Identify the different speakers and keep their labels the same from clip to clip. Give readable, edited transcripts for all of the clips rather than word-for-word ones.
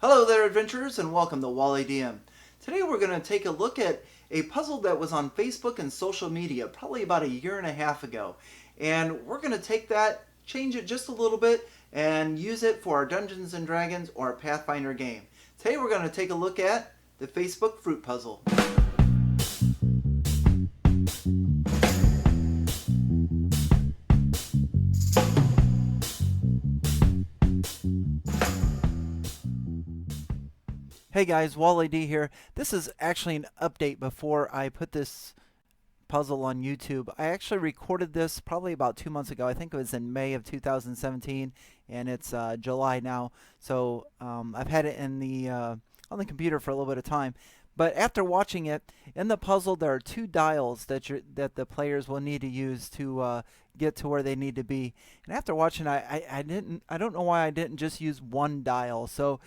Speaker 1: Hello there, adventurers, and welcome to Wally DM. Today we're going to take a look at a puzzle that was on Facebook and social media probably about a year and a half ago. And we're going to take that, change it just a little bit, and use it for our Dungeons & Dragons or our Pathfinder game. Today we're going to take a look at the Facebook fruit puzzle. Hey guys, Wally D here. This is actually an update before I put this puzzle on YouTube. I actually recorded this probably about 2 months ago. I think it was in May of 2017, and it's July now. So I've had it in the on the computer for a little bit of time. But after watching it, in the puzzle there are two dials that the players will need to use to get to where they need to be. And after watching, I don't know why I didn't just use one dial. So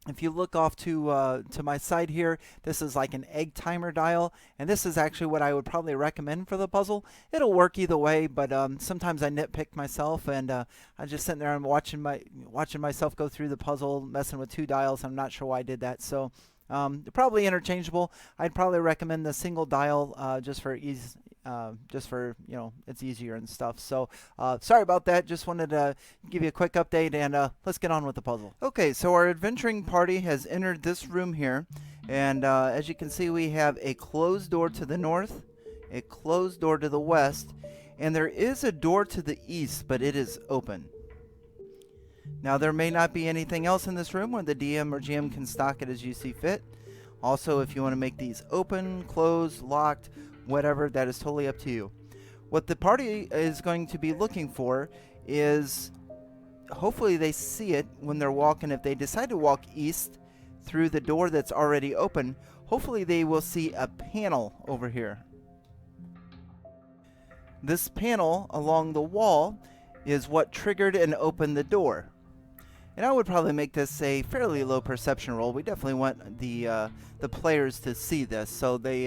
Speaker 1: if you look off to my side here, this is like an egg timer dial, and this is actually what I would probably recommend for the puzzle. It'll work either way, but sometimes I nitpick myself, and I'm just sitting there and watching myself go through the puzzle, messing with two dials. I'm not sure why I did that. So they're probably interchangeable. I'd probably recommend the single dial just for ease. Just for, it's easier and stuff. So sorry about that. Just wanted to give you a quick update, and let's get on with the puzzle. Okay, so our adventuring party has entered this room here, and as you can see, we have a closed door to the north, a closed door to the west, and there is a door to the east, but it is open. Now, there may not be anything else in this room, where the DM or GM can stock it as you see fit. Also, if you want to make these open, closed, locked, whatever, that is totally up to you. What the party is going to be looking for is, hopefully they see it when they're walking. If they decide to walk east through the door that's already open, hopefully they will see a panel over here. This panel along the wall is what triggered and opened the door. And I would probably make this a fairly low perception roll. We definitely want the players to see this, so they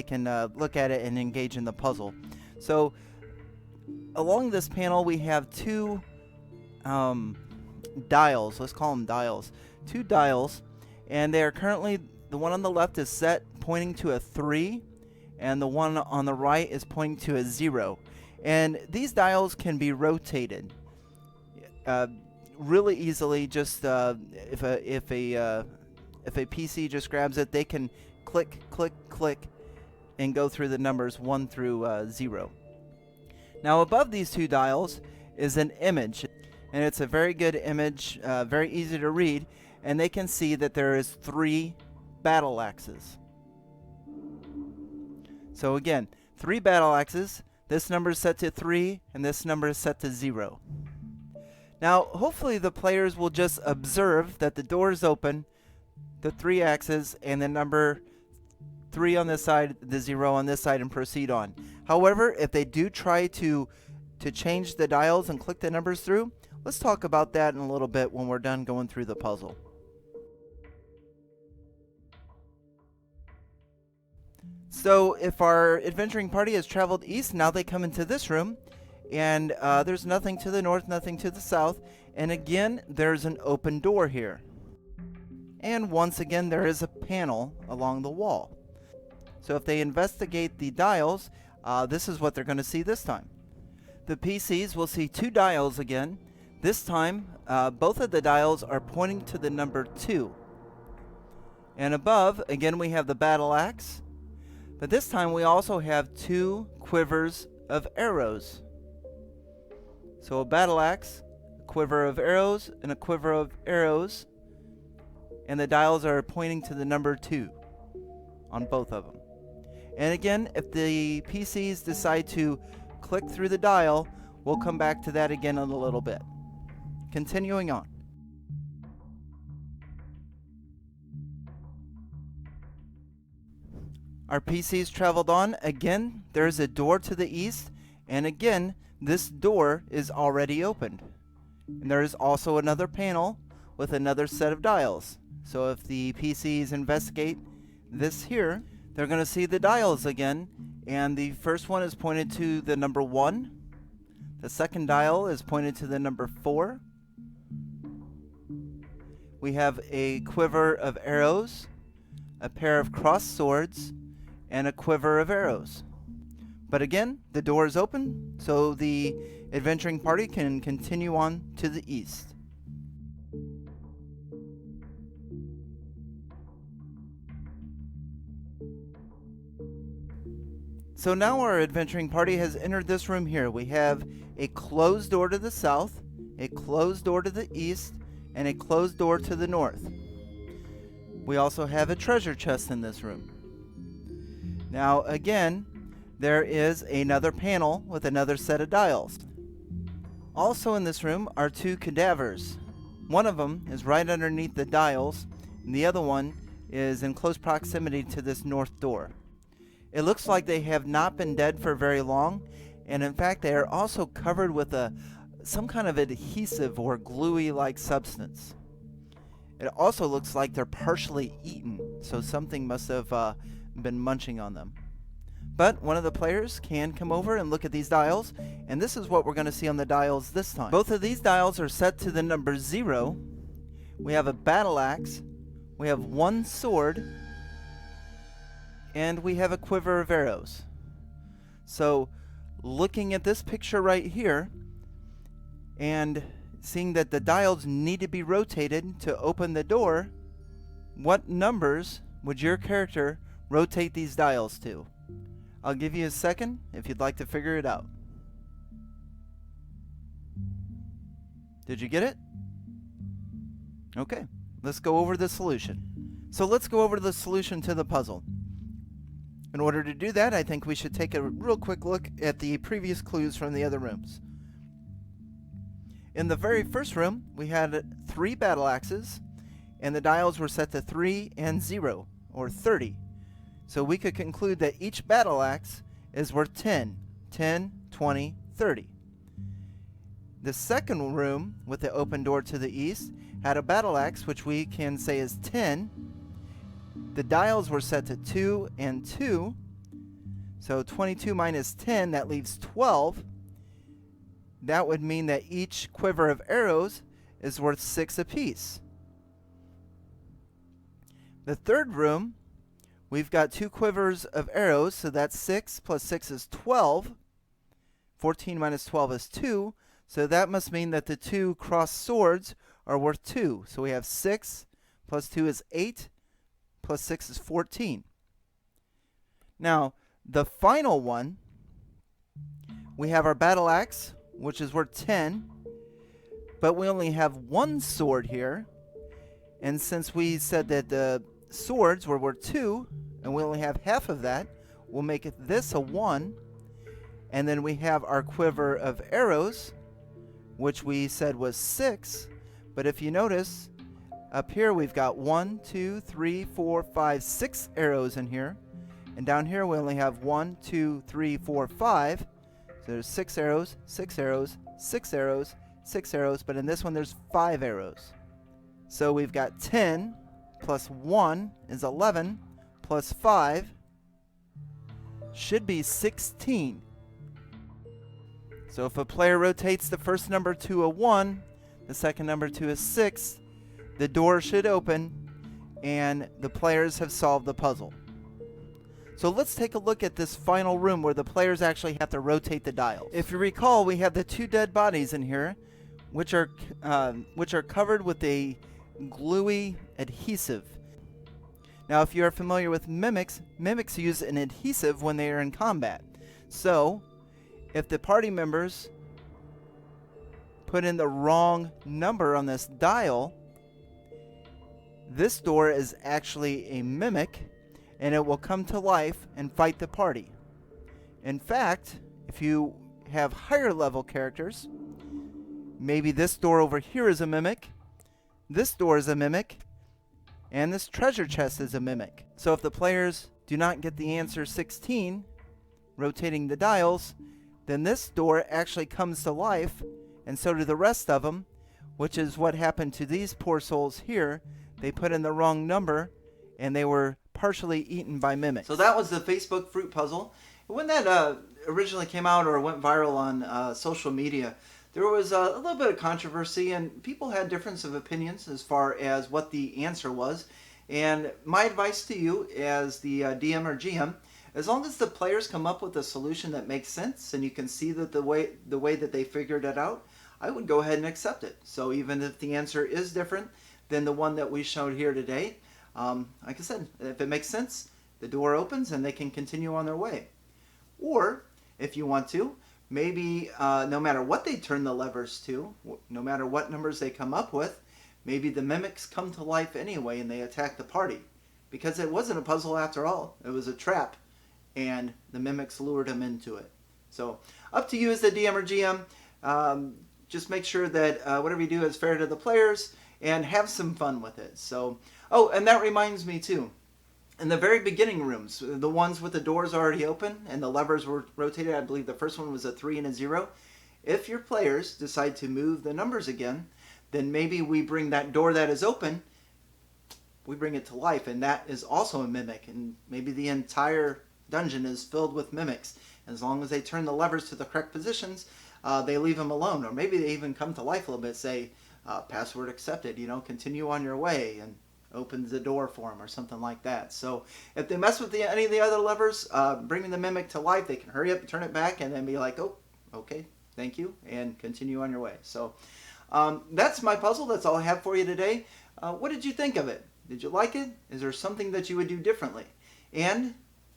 Speaker 1: can look at it and engage in the puzzle. So along this panel we have two dials. Let's call them dials. Two dials, and they are currently, the one on the left is set pointing to a 3, and the one on the right is pointing to a 0. And these dials can be rotated really easily. Just if a PC just grabs it, they can click, click, click, and go through the numbers 1 through 0. Now, above these two dials is an image, and it's a very good image, very easy to read, and they can see that there is 3 battle axes. So again, 3 battle axes. This number is set to 3, and this number is set to 0. Now, hopefully the players will just observe that the door is open, the 3 axes, and the number 3 on this side, the 0 on this side, and proceed on. However, if they do try to change the dials and click the numbers through, let's talk about that in a little bit when we're done going through the puzzle. So if our adventuring party has traveled east, now they come into this room, and there's nothing to the north, nothing to the south, and again, there's an open door here. And once again, there is a panel along the wall. So if they investigate the dials, this is what they're going to see this time. The PCs will see 2 dials again. This time, both of the dials are pointing to the number 2. And above, again, we have the battle axe. But this time, we also have 2 quivers of arrows. So a battle axe, a quiver of arrows, and a quiver of arrows. And the dials are pointing to the number 2 on both of them. And again, if the PCs decide to click through the dial, we'll come back to that again in a little bit. Continuing on. Our PCs traveled on. Again, there's a door to the east, and again, this door is already opened. And there is also another panel with another set of dials. So if the PCs investigate this here, they're going to see the dials again, and the first one is pointed to the number 1. The second dial is pointed to the number 4. we have a quiver of arrows, a pair of crossed swords, and a quiver of arrows. But again, the door is open, so the adventuring party can continue on to the east. So now our adventuring party has entered this room here. We have a closed door to the south, a closed door to the east, and a closed door to the north. We also have a treasure chest in this room. Now again, there is another panel with another set of dials. Also in this room are two cadavers. One of them is right underneath the dials, and the other one is in close proximity to this north door. It looks like they have not been dead for very long, and in fact they are also covered with some kind of adhesive or gluey-like substance. It also looks like they're partially eaten, so something must have been munching on them. But one of the players can come over and look at these dials, and this is what we're going to see on the dials this time. Both of these dials are set to the number 0. We have a battle axe, we have one sword, and we have a quiver of arrows. So looking at this picture right here and seeing that the dials need to be rotated to open the door, what numbers would your character rotate these dials to? I'll give you a second if you'd like to figure it out. Did you get it? Okay, let's go over the solution. So let's go over the solution to the puzzle. In order to do that, I think we should take a real quick look at the previous clues from the other rooms. In the very first room, we had 3 battle axes, and the dials were set to 3 and 0, or 30. So we could conclude that each battle axe is worth 10, 10, 20, 30. The second room, with the open door to the east, had a battle axe, which we can say is 10. The dials were set to 2 and 2. So 22 minus 10, that leaves 12. That would mean that each quiver of arrows is worth 6 apiece. The third room, we've got 2 quivers of arrows, so that's 6 plus 6 is 12. 14 minus 12 is 2. So that must mean that the 2 crossed swords are worth 2. So we have 6 plus 2 is 8. Plus 6 is 14. Now, the final one, we have our battle axe, which is worth 10, but we only have 1 sword here. And since we said that the swords were worth 2, and we only have half of that, we'll make this a 1. And then we have our quiver of arrows, which we said was 6. But if you notice, up here we've got 1, 2, 3, 4, 5, 6 arrows in here. And down here we only have 1, 2, 3, 4, 5. So there's 6 arrows, 6 arrows, 6 arrows, 6 arrows. But in this one there's 5 arrows. So we've got 10 plus 1 is 11 plus 5 should be 16. So if a player rotates the first number to a 1, the second number to a 6, the door should open, and the players have solved the puzzle. So let's take a look at this final room where the players actually have to rotate the dials. If you recall, we have the 2 dead bodies in here, which are covered with a gluey adhesive. Now, if you are familiar with mimics, mimics use an adhesive when they are in combat. So, if the party members put in the wrong number on this dial, this door is actually a mimic, and it will come to life and fight the party. In fact, if you have higher level characters, maybe this door over here is a mimic, this door is a mimic, and this treasure chest is a mimic. So if the players do not get the answer 16, rotating the dials, then this door actually comes to life, and so do the rest of them, which is what happened to these poor souls here. They put in the wrong number, and they were partially eaten by mimics. So that was the Facebook fruit puzzle. When that originally came out or went viral on social media, there was a little bit of controversy, and people had difference of opinions as far as what the answer was. And my advice to you as the DM or GM, as long as the players come up with a solution that makes sense and you can see that the way that they figured it out, I would go ahead and accept it. So even if the answer is different than the one that we showed here today, like I said, if it makes sense, the door opens and they can continue on their way. Or if you want to, maybe no matter what they turn the levers to, no matter what numbers they come up with, maybe the mimics come to life anyway and they attack the party. Because it wasn't a puzzle after all. It was a trap, and the mimics lured them into it. So up to you as the DM or GM. Just make sure that whatever you do is fair to the players and have some fun with it. So, oh, and that reminds me too. In the very beginning rooms, the ones with the doors already open and the levers were rotated, I believe the first one was a 3 and a 0. If your players decide to move the numbers again, then maybe we bring that door that is open, we bring it to life, and that is also a mimic. And maybe the entire dungeon is filled with mimics. As long as they turn the levers to the correct positions, they leave them alone. Or maybe they even come to life a little bit, say, password accepted, continue on your way, and opens the door for them or something like that. So if they mess with any of the other levers, bringing the mimic to life, they can hurry up and turn it back and then be like, oh, okay, thank you, and continue on your way. So that's my puzzle. That's all I have for you today. What did you think of it? Did you like it? Is there something that you would do differently? And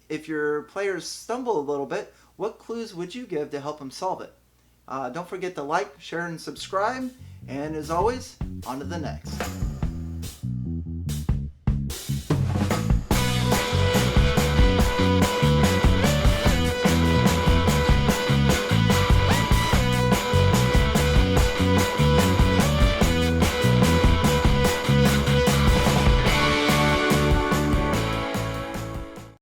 Speaker 1: if your players stumble a little bit, what clues would you give to help them solve it? Don't forget to like, share, and subscribe. And as always, on to the next.